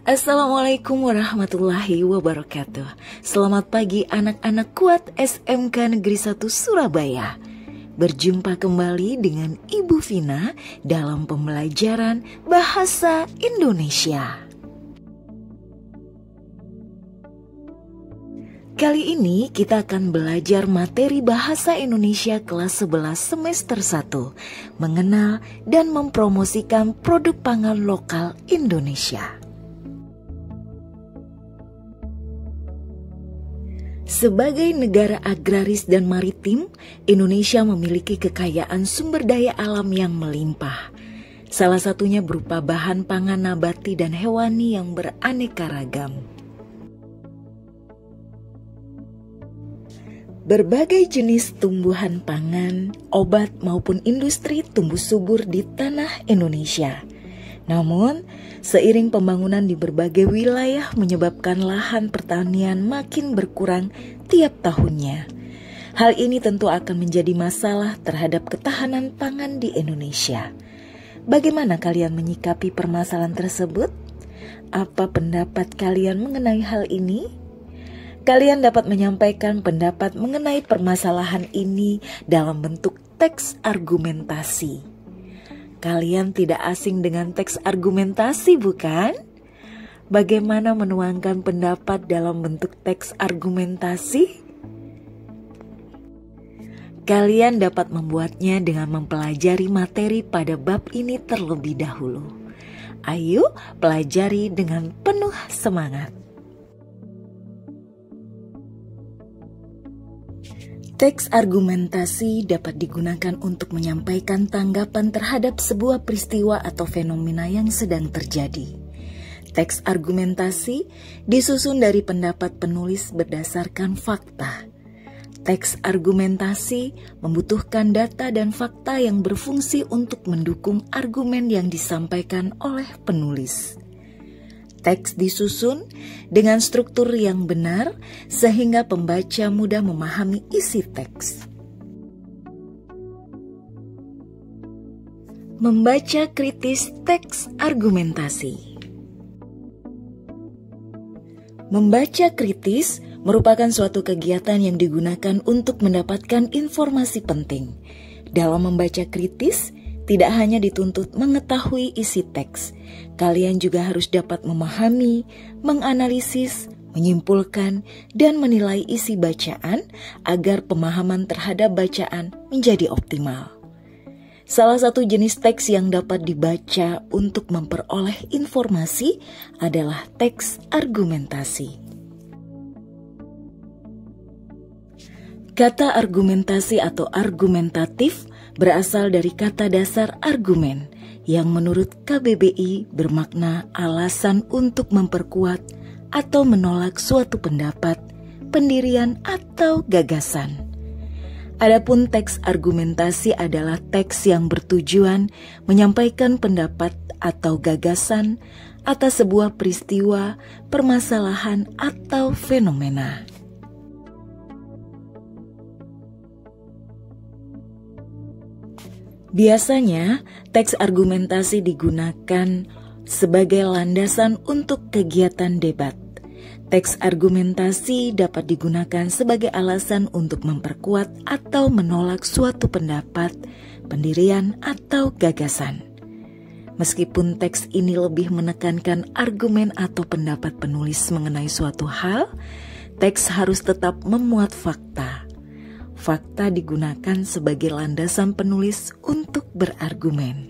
Assalamualaikum warahmatullahi wabarakatuh. Selamat pagi anak-anak kuat SMK Negeri 1 Surabaya. Berjumpa kembali dengan Ibu Vina dalam pembelajaran Bahasa Indonesia. Kali ini kita akan belajar materi Bahasa Indonesia kelas 11 semester 1, mengenal dan mempromosikan produk pangan lokal Indonesia. Sebagai negara agraris dan maritim, Indonesia memiliki kekayaan sumber daya alam yang melimpah. Salah satunya berupa bahan pangan nabati dan hewani yang beraneka ragam. Berbagai jenis tumbuhan pangan, obat maupun industri tumbuh subur di tanah Indonesia. Namun, seiring pembangunan di berbagai wilayah menyebabkan lahan pertanian makin berkurang tiap tahunnya. Hal ini tentu akan menjadi masalah terhadap ketahanan pangan di Indonesia. Bagaimana kalian menyikapi permasalahan tersebut? Apa pendapat kalian mengenai hal ini? Kalian dapat menyampaikan pendapat mengenai permasalahan ini dalam bentuk teks argumentasi. Kalian tidak asing dengan teks argumentasi, bukan? Bagaimana menuangkan pendapat dalam bentuk teks argumentasi? Kalian dapat membuatnya dengan mempelajari materi pada bab ini terlebih dahulu. Ayo pelajari dengan penuh semangat. Teks argumentasi dapat digunakan untuk menyampaikan tanggapan terhadap sebuah peristiwa atau fenomena yang sedang terjadi. Teks argumentasi disusun dari pendapat penulis berdasarkan fakta. Teks argumentasi membutuhkan data dan fakta yang berfungsi untuk mendukung argumen yang disampaikan oleh penulis. Teks disusun dengan struktur yang benar sehingga pembaca mudah memahami isi teks. Membaca kritis teks argumentasi. Membaca kritis merupakan suatu kegiatan yang digunakan untuk mendapatkan informasi penting. Dalam membaca kritis, tidak hanya dituntut mengetahui isi teks, kalian juga harus dapat memahami, menganalisis, menyimpulkan, dan menilai isi bacaan agar pemahaman terhadap bacaan menjadi optimal. Salah satu jenis teks yang dapat dibaca untuk memperoleh informasi adalah teks argumentasi. Kata argumentasi atau argumentatif berasal dari kata dasar argumen yang menurut KBBI bermakna alasan untuk memperkuat atau menolak suatu pendapat, pendirian, atau gagasan. Adapun teks argumentasi adalah teks yang bertujuan menyampaikan pendapat atau gagasan atas sebuah peristiwa, permasalahan, atau fenomena. Biasanya, teks argumentasi digunakan sebagai landasan untuk kegiatan debat. Teks argumentasi dapat digunakan sebagai alasan untuk memperkuat atau menolak suatu pendapat, pendirian, atau gagasan. Meskipun teks ini lebih menekankan argumen atau pendapat penulis mengenai suatu hal, teks harus tetap memuat fakta. Fakta digunakan sebagai landasan penulis untuk berargumen.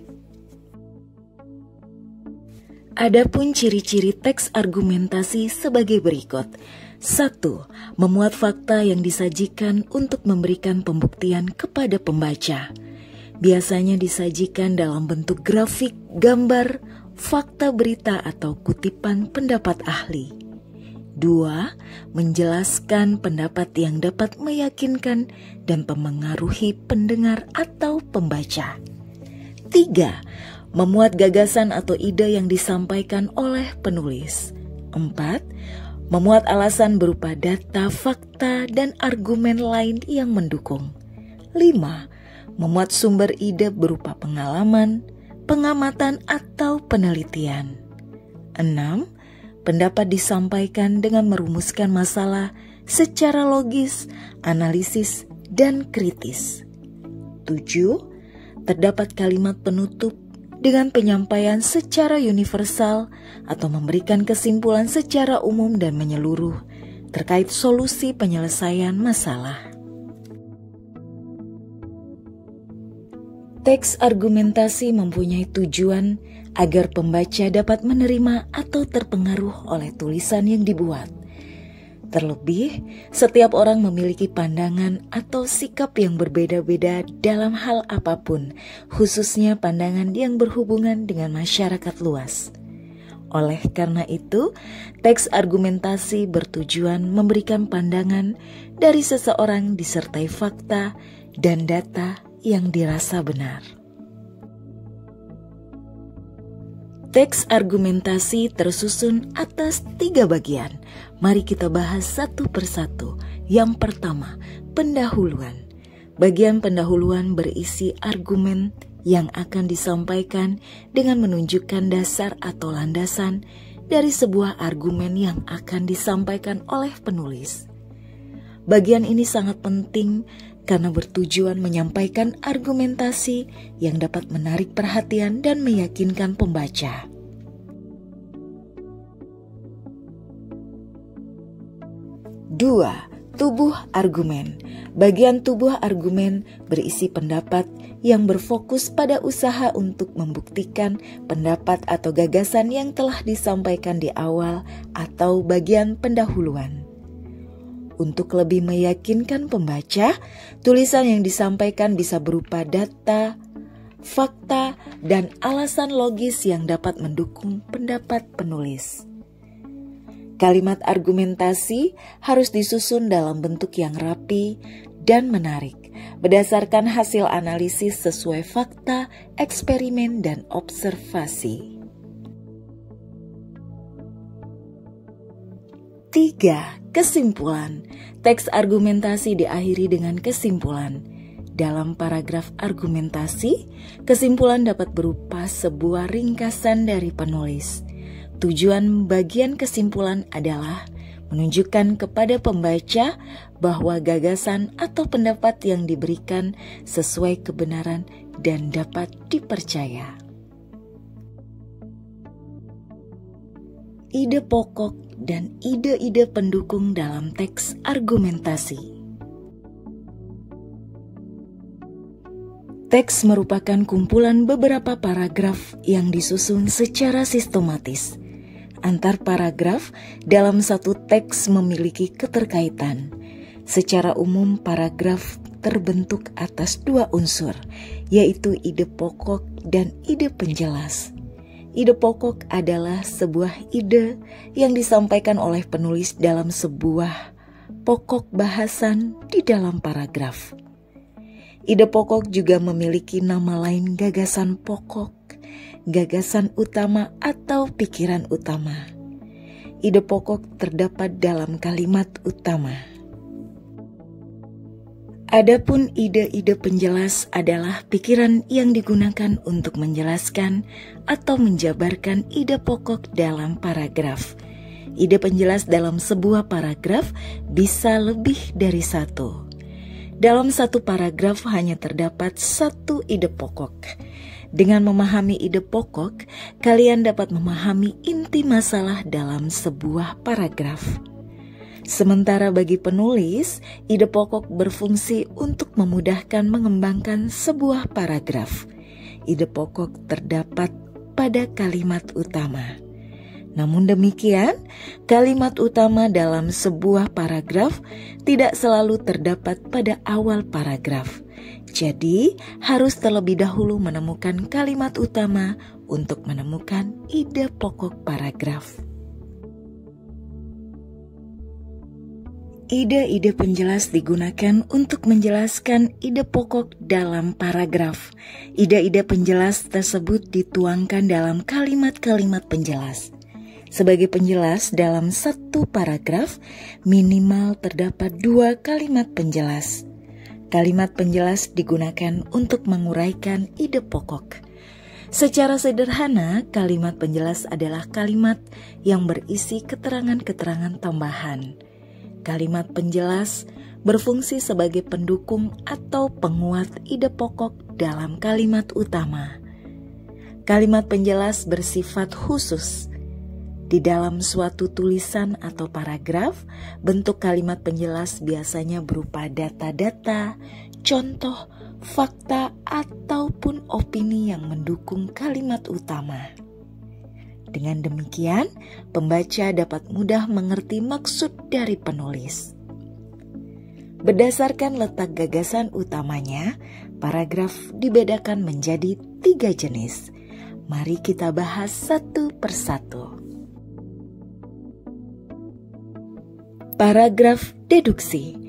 Adapun ciri-ciri teks argumentasi sebagai berikut. 1. Memuat fakta yang disajikan untuk memberikan pembuktian kepada pembaca. Biasanya disajikan dalam bentuk grafik, gambar, fakta berita atau kutipan pendapat ahli. 2. Menjelaskan pendapat yang dapat meyakinkan dan memengaruhi pendengar atau pembaca. 3. Memuat gagasan atau ide yang disampaikan oleh penulis. 4. Memuat alasan berupa data, fakta, dan argumen lain yang mendukung. 5. Memuat sumber ide berupa pengalaman, pengamatan, atau penelitian. 6. pendapat disampaikan dengan merumuskan masalah secara logis, analisis, dan kritis. 7. Terdapat kalimat penutup dengan penyampaian secara universal atau memberikan kesimpulan secara umum dan menyeluruh terkait solusi penyelesaian masalah. Teks argumentasi mempunyai tujuan agar pembaca dapat menerima atau terpengaruh oleh tulisan yang dibuat. Terlebih, setiap orang memiliki pandangan atau sikap yang berbeda-beda dalam hal apapun, khususnya pandangan yang berhubungan dengan masyarakat luas. Oleh karena itu, teks argumentasi bertujuan memberikan pandangan dari seseorang disertai fakta dan data yang dirasa benar. Teks argumentasi tersusun atas 3 bagian. Mari kita bahas satu persatu. Yang pertama, pendahuluan. Bagian pendahuluan berisi argumen yang akan disampaikan dengan menunjukkan dasar atau landasan dari sebuah argumen yang akan disampaikan oleh penulis. Bagian ini sangat penting karena bertujuan menyampaikan argumentasi yang dapat menarik perhatian dan meyakinkan pembaca. Dua, tubuh argumen. Bagian tubuh argumen berisi pendapat yang berfokus pada usaha untuk membuktikan pendapat atau gagasan yang telah disampaikan di awal atau bagian pendahuluan. Untuk lebih meyakinkan pembaca, tulisan yang disampaikan bisa berupa data, fakta, dan alasan logis yang dapat mendukung pendapat penulis. Kalimat argumentasi harus disusun dalam bentuk yang rapi dan menarik, berdasarkan hasil analisis sesuai fakta, eksperimen, dan observasi. 3. Kesimpulan. Teks argumentasi diakhiri dengan kesimpulan. Dalam paragraf argumentasi, kesimpulan dapat berupa sebuah ringkasan dari penulis. Tujuan bagian kesimpulan adalah menunjukkan kepada pembaca bahwa gagasan atau pendapat yang diberikan sesuai kebenaran dan dapat dipercaya. Ide pokok dan ide-ide pendukung dalam teks argumentasi. Teks merupakan kumpulan beberapa paragraf yang disusun secara sistematis. Antar paragraf dalam satu teks memiliki keterkaitan. Secara umum, paragraf terbentuk atas 2 unsur, yaitu ide pokok dan ide penjelas. Ide pokok adalah sebuah ide yang disampaikan oleh penulis dalam sebuah pokok bahasan di dalam paragraf. Ide pokok juga memiliki nama lain gagasan pokok, gagasan utama atau pikiran utama. Ide pokok terdapat dalam kalimat utama. Adapun ide-ide penjelas adalah pikiran yang digunakan untuk menjelaskan atau menjabarkan ide pokok dalam paragraf. Ide penjelas dalam sebuah paragraf bisa lebih dari 1. Dalam satu paragraf hanya terdapat 1 ide pokok. Dengan memahami ide pokok, kalian dapat memahami inti masalah dalam sebuah paragraf. Sementara bagi penulis, ide pokok berfungsi untuk memudahkan mengembangkan sebuah paragraf. Ide pokok terdapat pada kalimat utama. Namun demikian, kalimat utama dalam sebuah paragraf tidak selalu terdapat pada awal paragraf. Jadi, harus terlebih dahulu menemukan kalimat utama untuk menemukan ide pokok paragraf. Ide-ide penjelas digunakan untuk menjelaskan ide pokok dalam paragraf. Ide-ide penjelas tersebut dituangkan dalam kalimat-kalimat penjelas. Sebagai penjelas dalam satu paragraf, minimal terdapat 2 kalimat penjelas. Kalimat penjelas digunakan untuk menguraikan ide pokok. Secara sederhana, kalimat penjelas adalah kalimat yang berisi keterangan-keterangan tambahan. Kalimat penjelas berfungsi sebagai pendukung atau penguat ide pokok dalam kalimat utama. Kalimat penjelas bersifat khusus. Di dalam suatu tulisan atau paragraf, bentuk kalimat penjelas biasanya berupa data-data, contoh, fakta, ataupun opini yang mendukung kalimat utama. Dengan demikian, pembaca dapat mudah mengerti maksud dari penulis. Berdasarkan letak gagasan utamanya, paragraf dibedakan menjadi 3 jenis. Mari kita bahas satu persatu. Paragraf deduksi.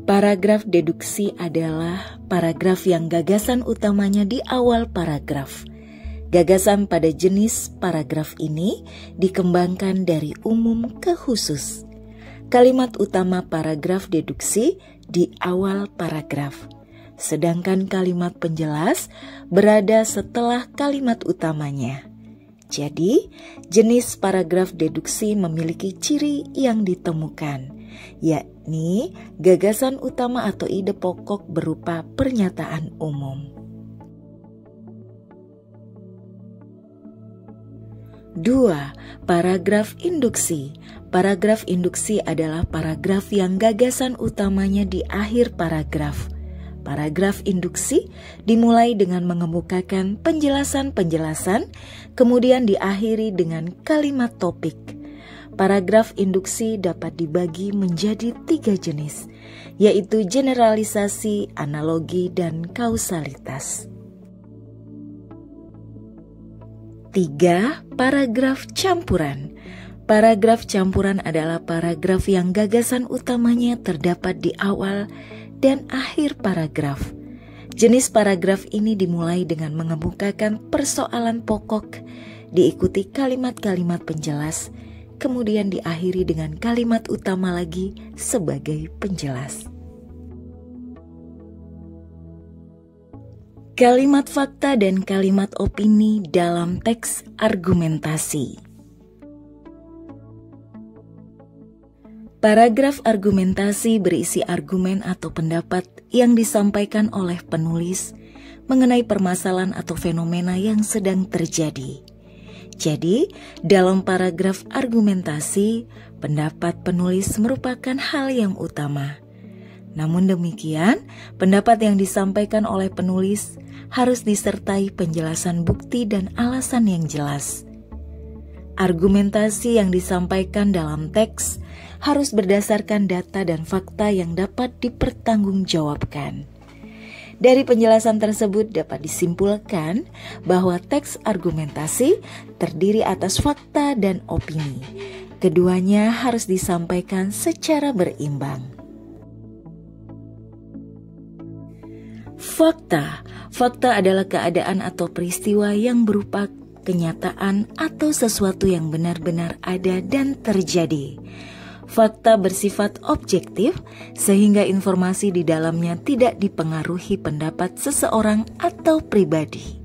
Paragraf deduksi adalah paragraf yang gagasan utamanya di awal paragraf. Gagasan pada jenis paragraf ini dikembangkan dari umum ke khusus. Kalimat utama paragraf deduksi di awal paragraf, sedangkan kalimat penjelas berada setelah kalimat utamanya. Jadi, jenis paragraf deduksi memiliki ciri yang ditemukan, yakni gagasan utama atau ide pokok berupa pernyataan umum. 2. Paragraf induksi. Paragraf induksi adalah paragraf yang gagasan utamanya di akhir paragraf. Paragraf induksi dimulai dengan mengemukakan penjelasan-penjelasan, kemudian diakhiri dengan kalimat topik. Paragraf induksi dapat dibagi menjadi 3 jenis, yaitu generalisasi, analogi, dan kausalitas. 3. Paragraf campuran. Paragraf campuran adalah paragraf yang gagasan utamanya terdapat di awal dan akhir paragraf. Jenis paragraf ini dimulai dengan mengemukakan persoalan pokok, diikuti kalimat-kalimat penjelas, kemudian diakhiri dengan kalimat utama lagi sebagai penjelas. Kalimat fakta dan kalimat opini dalam teks argumentasi. Paragraf argumentasi berisi argumen atau pendapat yang disampaikan oleh penulis mengenai permasalahan atau fenomena yang sedang terjadi. Jadi, dalam paragraf argumentasi, pendapat penulis merupakan hal yang utama. Namun demikian, pendapat yang disampaikan oleh penulis harus disertai penjelasan bukti dan alasan yang jelas. Argumentasi yang disampaikan dalam teks harus berdasarkan data dan fakta yang dapat dipertanggungjawabkan. Dari penjelasan tersebut dapat disimpulkan bahwa teks argumentasi terdiri atas fakta dan opini. Keduanya harus disampaikan secara berimbang. Fakta. Fakta adalah keadaan atau peristiwa yang berupa kenyataan atau sesuatu yang benar-benar ada dan terjadi. Fakta bersifat objektif sehingga informasi di dalamnya tidak dipengaruhi pendapat seseorang atau pribadi.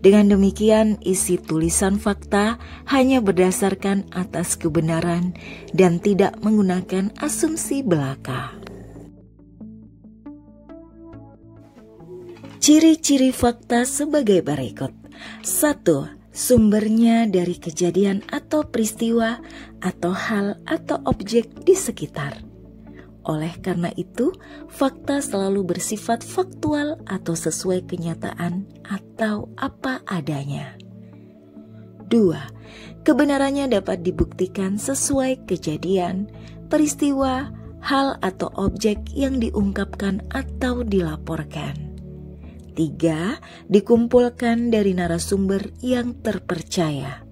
Dengan demikian, isi tulisan fakta hanya berdasarkan atas kebenaran dan tidak menggunakan asumsi belaka. Ciri-ciri fakta sebagai berikut. 1. Sumbernya dari kejadian atau peristiwa atau hal atau objek di sekitar. Oleh karena itu, fakta selalu bersifat faktual atau sesuai kenyataan atau apa adanya. 2. Kebenarannya dapat dibuktikan sesuai kejadian, peristiwa, hal atau objek yang diungkapkan atau dilaporkan. 3. Dikumpulkan dari narasumber yang terpercaya.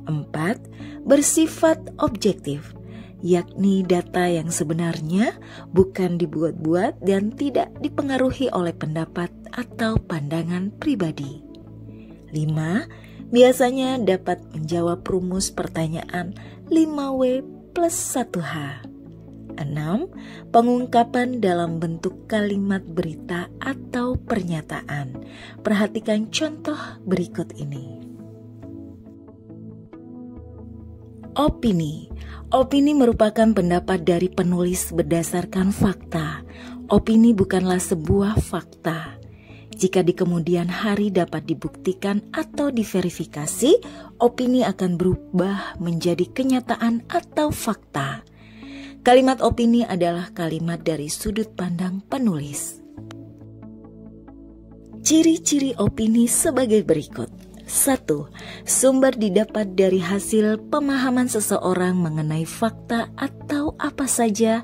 4. Bersifat objektif, yakni data yang sebenarnya bukan dibuat-buat dan tidak dipengaruhi oleh pendapat atau pandangan pribadi. 5. Biasanya dapat menjawab rumus pertanyaan 5W plus 1H. 6. Pengungkapan dalam bentuk kalimat berita atau pernyataan. Perhatikan contoh berikut ini. Opini. Opini merupakan pendapat dari penulis berdasarkan fakta. Opini bukanlah sebuah fakta. Jika di kemudian hari dapat dibuktikan atau diverifikasi, opini akan berubah menjadi kenyataan atau fakta. Kalimat opini adalah kalimat dari sudut pandang penulis. Ciri-ciri opini sebagai berikut. 1. Sumber didapat dari hasil pemahaman seseorang mengenai fakta atau apa saja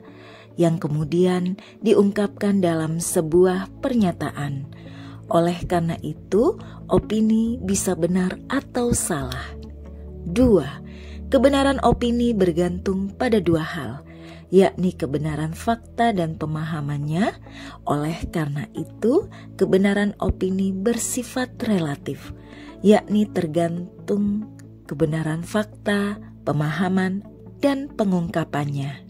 yang kemudian diungkapkan dalam sebuah pernyataan. Oleh karena itu, opini bisa benar atau salah. 2. Kebenaran opini bergantung pada dua hal, yakni kebenaran fakta dan pemahamannya. Oleh karena itu, kebenaran opini bersifat relatif, yakni tergantung kebenaran fakta, pemahaman, dan pengungkapannya.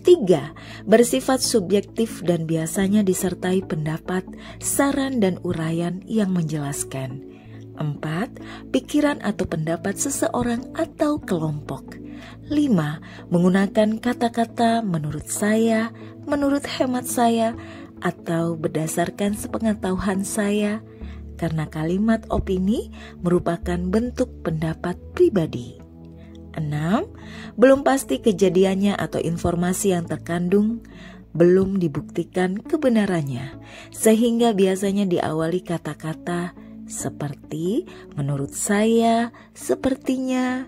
3. Bersifat subjektif dan biasanya disertai pendapat, saran, dan uraian yang menjelaskan. 4. Pikiran atau pendapat seseorang atau kelompok. 5. Menggunakan kata-kata menurut saya, menurut hemat saya, atau berdasarkan sepengetahuan saya, karena kalimat opini merupakan bentuk pendapat pribadi. 6. Belum pasti kejadiannya atau informasi yang terkandung belum dibuktikan kebenarannya, sehingga biasanya diawali kata-kata seperti menurut saya, sepertinya,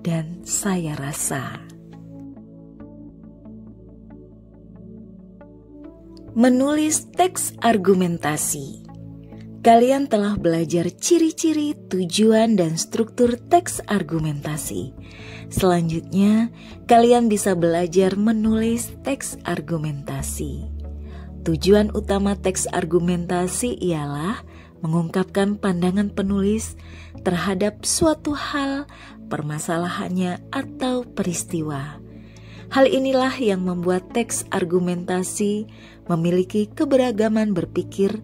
dan saya rasa. Menulis teks argumentasi. Kalian telah belajar ciri-ciri, tujuan, dan struktur teks argumentasi. Selanjutnya, kalian bisa belajar menulis teks argumentasi. Tujuan utama teks argumentasi ialah mengungkapkan pandangan penulis terhadap suatu hal, permasalahannya, atau peristiwa. Hal inilah yang membuat teks argumentasi memiliki keberagaman berpikir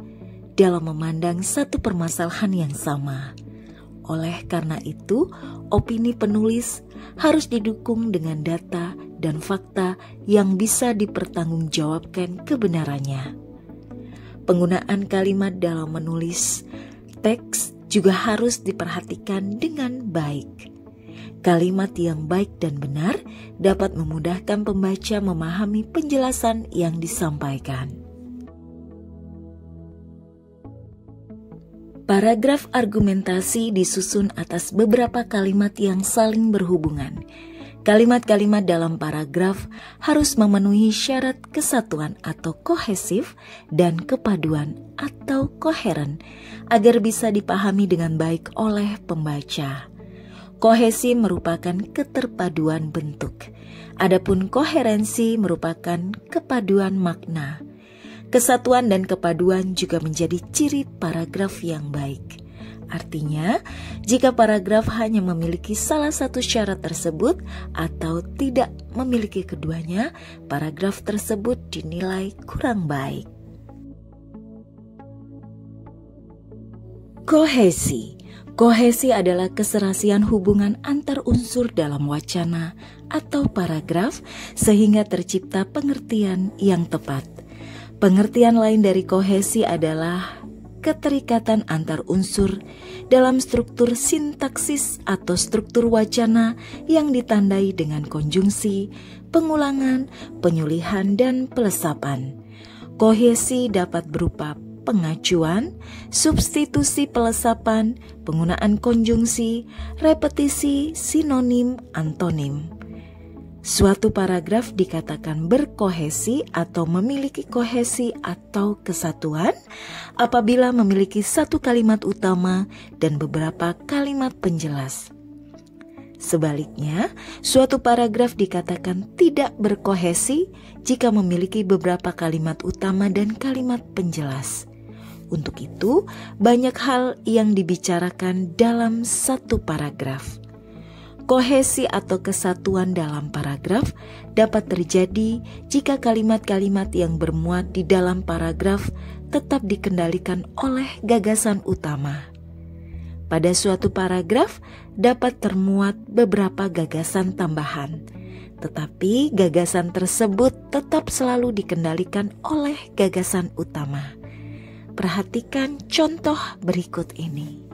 dalam memandang satu permasalahan yang sama. Oleh karena itu, opini penulis harus didukung dengan data dan fakta yang bisa dipertanggungjawabkan kebenarannya. Penggunaan kalimat dalam menulis teks juga harus diperhatikan dengan baik. Kalimat yang baik dan benar dapat memudahkan pembaca memahami penjelasan yang disampaikan. Paragraf argumentasi disusun atas beberapa kalimat yang saling berhubungan. Kalimat-kalimat dalam paragraf harus memenuhi syarat kesatuan atau kohesif dan kepaduan atau koheren agar bisa dipahami dengan baik oleh pembaca. Kohesi merupakan keterpaduan bentuk, adapun koherensi merupakan kepaduan makna. Kesatuan dan kepaduan juga menjadi ciri paragraf yang baik. Artinya, jika paragraf hanya memiliki salah satu syarat tersebut atau tidak memiliki keduanya, paragraf tersebut dinilai kurang baik. Kohesi. Kohesi adalah keserasian hubungan antar unsur dalam wacana atau paragraf sehingga tercipta pengertian yang tepat. Pengertian lain dari kohesi adalah keterikatan antar unsur dalam struktur sintaksis atau struktur wacana yang ditandai dengan konjungsi, pengulangan, penyulihan, dan pelesapan. Kohesi dapat berupa pengacuan, substitusi pelesapan, penggunaan konjungsi, repetisi, sinonim, antonim. Suatu paragraf dikatakan berkohesi atau memiliki kohesi atau kesatuan apabila memiliki satu kalimat utama dan beberapa kalimat penjelas. Sebaliknya, suatu paragraf dikatakan tidak berkohesi jika memiliki beberapa kalimat utama dan kalimat penjelas. Untuk itu, banyak hal yang dibicarakan dalam satu paragraf. Kohesi atau kesatuan dalam paragraf dapat terjadi jika kalimat-kalimat yang bermuat di dalam paragraf tetap dikendalikan oleh gagasan utama. Pada suatu paragraf dapat termuat beberapa gagasan tambahan, tetapi gagasan tersebut tetap selalu dikendalikan oleh gagasan utama. Perhatikan contoh berikut ini.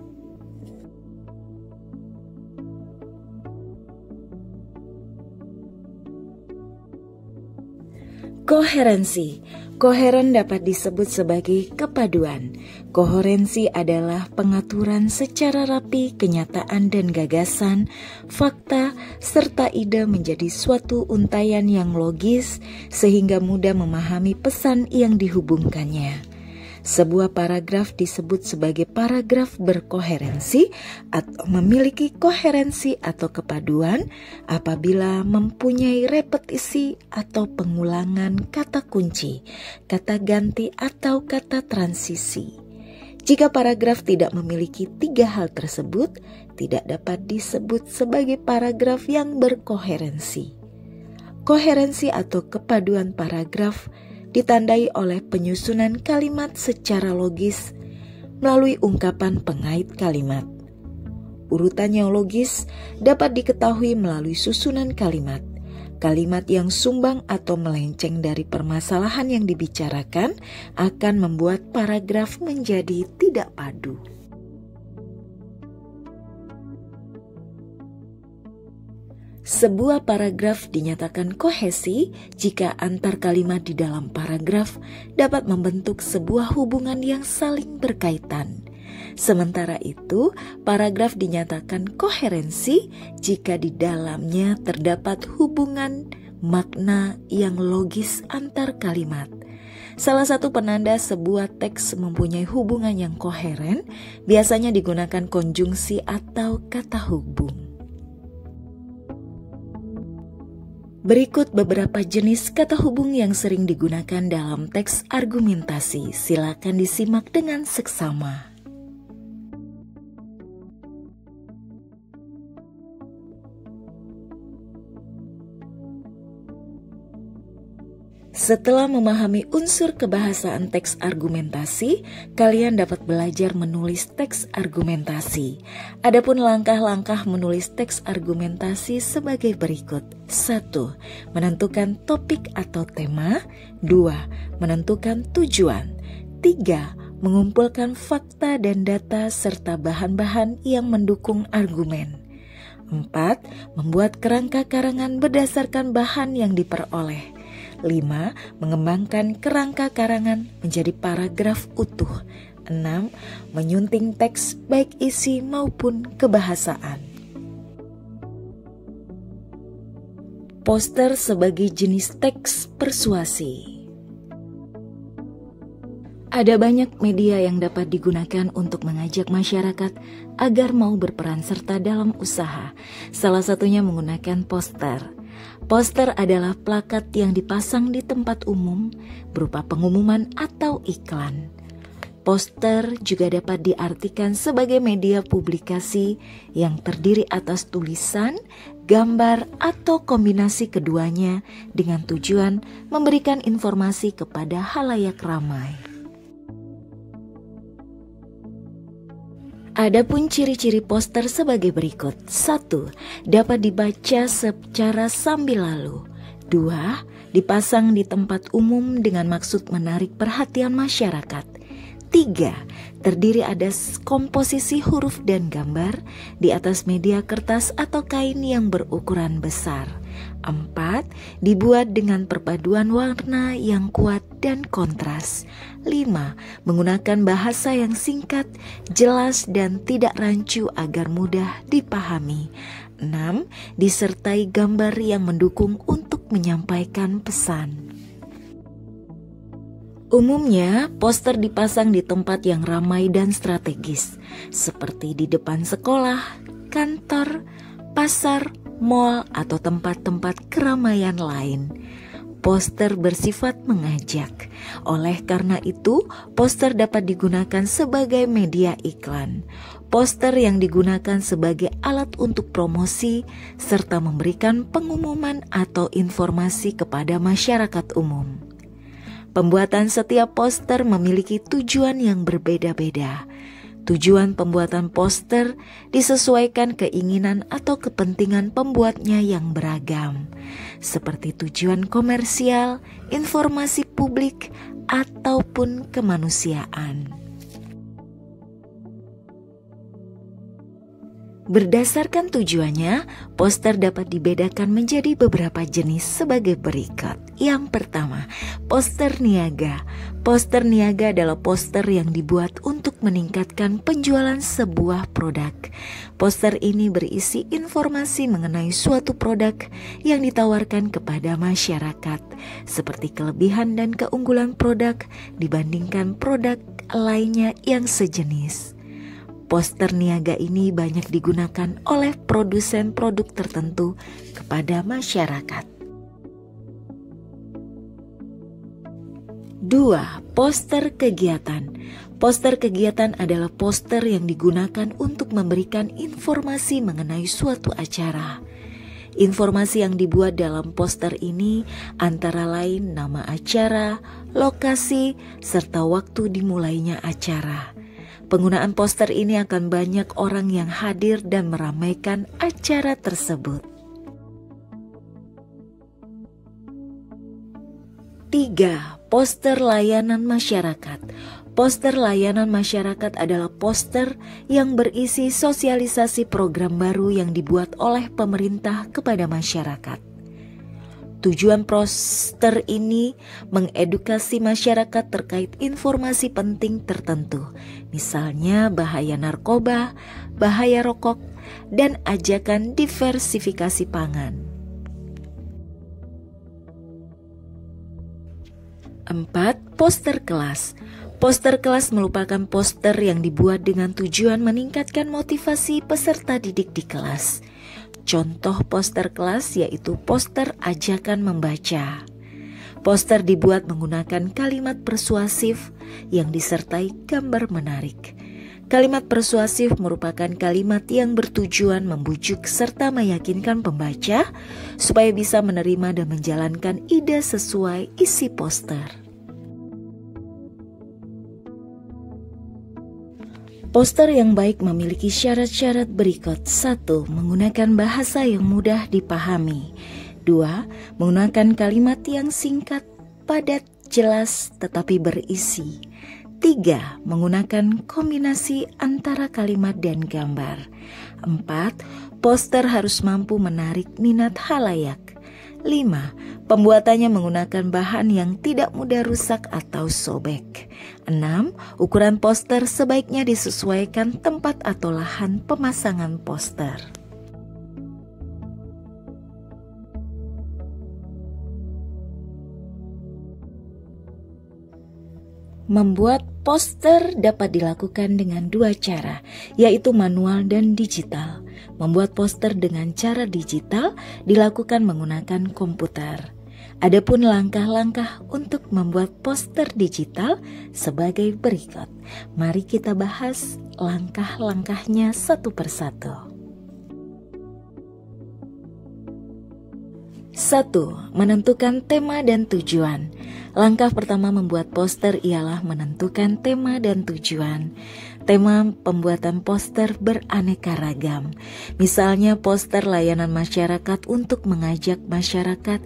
Koherensi. Koheren dapat disebut sebagai kepaduan. Koherensi adalah pengaturan secara rapi kenyataan dan gagasan, fakta, serta ide menjadi suatu untaian yang logis sehingga mudah memahami pesan yang dihubungkannya. Sebuah paragraf disebut sebagai paragraf berkoherensi atau memiliki koherensi atau kepaduan apabila mempunyai repetisi atau pengulangan kata kunci, kata ganti atau kata transisi. Jika paragraf tidak memiliki tiga hal tersebut, tidak dapat disebut sebagai paragraf yang berkoherensi. Koherensi atau kepaduan paragraf ditandai oleh penyusunan kalimat secara logis melalui ungkapan pengait kalimat. Urutan yang logis dapat diketahui melalui susunan kalimat. Kalimat yang sumbang atau melenceng dari permasalahan yang dibicarakan akan membuat paragraf menjadi tidak padu. Sebuah paragraf dinyatakan kohesi jika antar kalimat di dalam paragraf dapat membentuk sebuah hubungan yang saling berkaitan. Sementara itu, paragraf dinyatakan koherensi jika di dalamnya terdapat hubungan makna yang logis antar kalimat. Salah satu penanda sebuah teks mempunyai hubungan yang koheren biasanya digunakan konjungsi atau kata hubung. Berikut beberapa jenis kata hubung yang sering digunakan dalam teks argumentasi. Silakan disimak dengan seksama. Setelah memahami unsur kebahasaan teks argumentasi, kalian dapat belajar menulis teks argumentasi. Adapun langkah-langkah menulis teks argumentasi sebagai berikut. 1. Menentukan topik atau tema. 2. Menentukan tujuan. 3. Mengumpulkan fakta dan data serta bahan-bahan yang mendukung argumen. 4. Membuat kerangka karangan berdasarkan bahan yang diperoleh. 5. Mengembangkan kerangka karangan menjadi paragraf utuh. 6. Menyunting teks baik isi maupun kebahasaan. Poster sebagai jenis teks persuasi. Ada banyak media yang dapat digunakan untuk mengajak masyarakat agar mau berperan serta dalam usaha. Salah satunya menggunakan poster. Poster adalah plakat yang dipasang di tempat umum berupa pengumuman atau iklan. Poster juga dapat diartikan sebagai media publikasi yang terdiri atas tulisan, gambar, atau kombinasi keduanya dengan tujuan memberikan informasi kepada halayak ramai. Adapun ciri-ciri poster sebagai berikut. 1. Dapat dibaca secara sambil lalu. 2. Dipasang di tempat umum dengan maksud menarik perhatian masyarakat. 3. Terdiri atas komposisi huruf dan gambar di atas media kertas atau kain yang berukuran besar. 4. Dibuat dengan perpaduan warna yang kuat dan kontras. 5. Menggunakan bahasa yang singkat, jelas dan tidak rancu agar mudah dipahami. 6. Disertai gambar yang mendukung untuk menyampaikan pesan. Umumnya, poster dipasang di tempat yang ramai dan strategis, seperti di depan sekolah, kantor, pasar, mal, atau tempat-tempat keramaian lain. poster bersifat mengajak. Oleh karena itu, poster dapat digunakan sebagai media iklan. Poster yang digunakan sebagai alat untuk promosi serta memberikan pengumuman atau informasi kepada masyarakat umum. Pembuatan setiap poster memiliki tujuan yang berbeda-beda. Tujuan pembuatan poster disesuaikan keinginan atau kepentingan pembuatnya yang beragam, seperti tujuan komersial, informasi publik, ataupun kemanusiaan. Berdasarkan tujuannya, poster dapat dibedakan menjadi beberapa jenis sebagai berikut. Yang pertama, poster niaga. Poster niaga adalah poster yang dibuat untuk meningkatkan penjualan sebuah produk. Poster ini berisi informasi mengenai suatu produk yang ditawarkan kepada masyarakat, seperti kelebihan dan keunggulan produk dibandingkan produk lainnya yang sejenis. Poster niaga ini banyak digunakan oleh produsen produk tertentu kepada masyarakat. 2. Poster kegiatan. Poster kegiatan adalah poster yang digunakan untuk memberikan informasi mengenai suatu acara. Informasi yang dibuat dalam poster ini antara lain nama acara, lokasi, serta waktu dimulainya acara. Penggunaan poster ini akan banyak orang yang hadir dan meramaikan acara tersebut. 3. Poster layanan masyarakat. Poster layanan masyarakat adalah poster yang berisi sosialisasi program baru yang dibuat oleh pemerintah kepada masyarakat. Tujuan poster ini mengedukasi masyarakat terkait informasi penting tertentu, misalnya bahaya narkoba, bahaya rokok, dan ajakan diversifikasi pangan. 4. Poster kelas. Poster kelas merupakan poster yang dibuat dengan tujuan meningkatkan motivasi peserta didik di kelas. Contoh poster kelas yaitu poster ajakan membaca. Poster dibuat menggunakan kalimat persuasif yang disertai gambar menarik. Kalimat persuasif merupakan kalimat yang bertujuan membujuk serta meyakinkan pembaca supaya bisa menerima dan menjalankan ide sesuai isi poster. Poster yang baik memiliki syarat-syarat berikut. 1. Menggunakan bahasa yang mudah dipahami. 2. Menggunakan kalimat yang singkat, padat, jelas, tetapi berisi. 3. Menggunakan kombinasi antara kalimat dan gambar. 4. Poster harus mampu menarik minat khalayak. 5. Pembuatannya menggunakan bahan yang tidak mudah rusak atau sobek. 6. Ukuran poster sebaiknya disesuaikan tempat atau lahan pemasangan poster. Membuat poster dapat dilakukan dengan dua cara, yaitu manual dan digital. Membuat poster dengan cara digital dilakukan menggunakan komputer. Adapun langkah-langkah untuk membuat poster digital sebagai berikut. Mari kita bahas langkah-langkahnya satu persatu. 1. Menentukan tema dan tujuan. Langkah pertama membuat poster ialah menentukan tema dan tujuan. Tema pembuatan poster beraneka ragam. Misalnya poster layanan masyarakat untuk mengajak masyarakat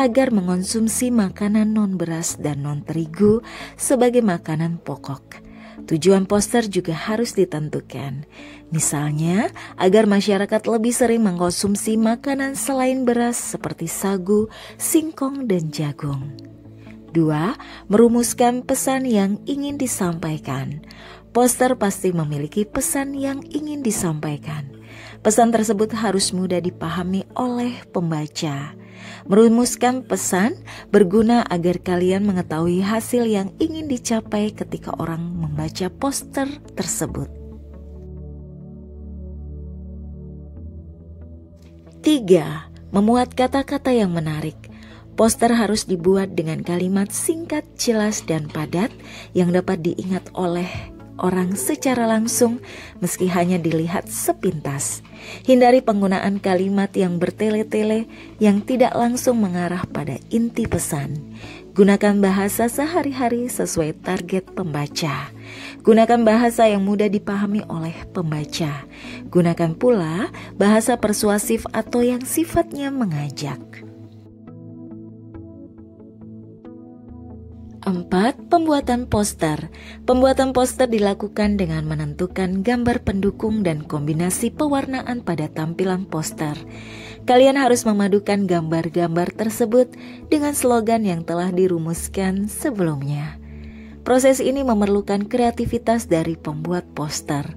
agar mengonsumsi makanan non-beras dan non-terigu sebagai makanan pokok. Tujuan poster juga harus ditentukan. Misalnya, agar masyarakat lebih sering mengkonsumsi makanan selain beras seperti sagu, singkong, dan jagung. 2. Merumuskan pesan yang ingin disampaikan. Poster pasti memiliki pesan yang ingin disampaikan. Pesan tersebut harus mudah dipahami oleh pembaca. Merumuskan pesan berguna agar kalian mengetahui hasil yang ingin dicapai ketika orang membaca poster tersebut. 3. Memuat kata-kata yang menarik. Poster harus dibuat dengan kalimat singkat, jelas, dan padat yang dapat diingat oleh orang secara langsung meski hanya dilihat sepintas. Hindari penggunaan kalimat yang bertele-tele yang tidak langsung mengarah pada inti pesan. Gunakan bahasa sehari-hari sesuai target pembaca. Gunakan bahasa yang mudah dipahami oleh pembaca. Gunakan pula bahasa persuasif atau yang sifatnya mengajak. 4. Pembuatan poster. Pembuatan poster dilakukan dengan menentukan gambar pendukung dan kombinasi pewarnaan pada tampilan poster. Kalian harus memadukan gambar-gambar tersebut dengan slogan yang telah dirumuskan sebelumnya. Proses ini memerlukan kreativitas dari pembuat poster.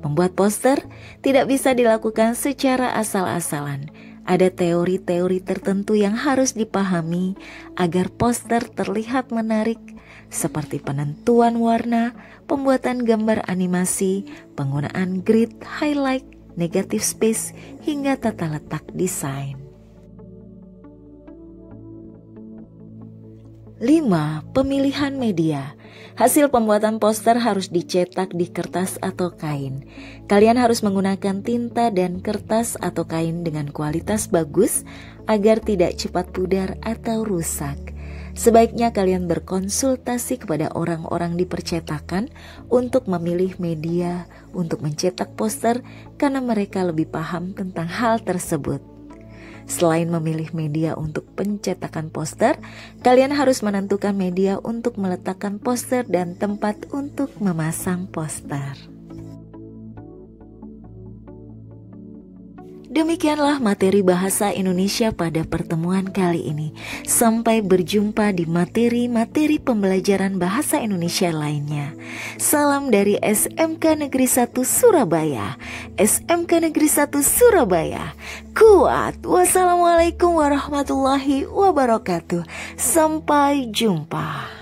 Membuat poster tidak bisa dilakukan secara asal-asalan. Ada teori-teori tertentu yang harus dipahami agar poster terlihat menarik, seperti penentuan warna, pembuatan gambar animasi, penggunaan grid, highlight, negative space, hingga tata letak desain. 5. Pemilihan media. Hasil pembuatan poster harus dicetak di kertas atau kain. Kalian harus menggunakan tinta dan kertas atau kain dengan kualitas bagus agar tidak cepat pudar atau rusak. Sebaiknya kalian berkonsultasi kepada orang-orang di percetakan untuk memilih media untuk mencetak poster karena mereka lebih paham tentang hal tersebut. Selain memilih media untuk pencetakan poster, kalian harus menentukan media untuk meletakkan poster dan tempat untuk memasang poster. Demikianlah materi bahasa Indonesia pada pertemuan kali ini. Sampai berjumpa di materi-materi pembelajaran bahasa Indonesia lainnya. Salam dari SMK Negeri 1 Surabaya. SMK Negeri 1 Surabaya. Kuat. Wassalamualaikum warahmatullahi wabarakatuh. Sampai jumpa.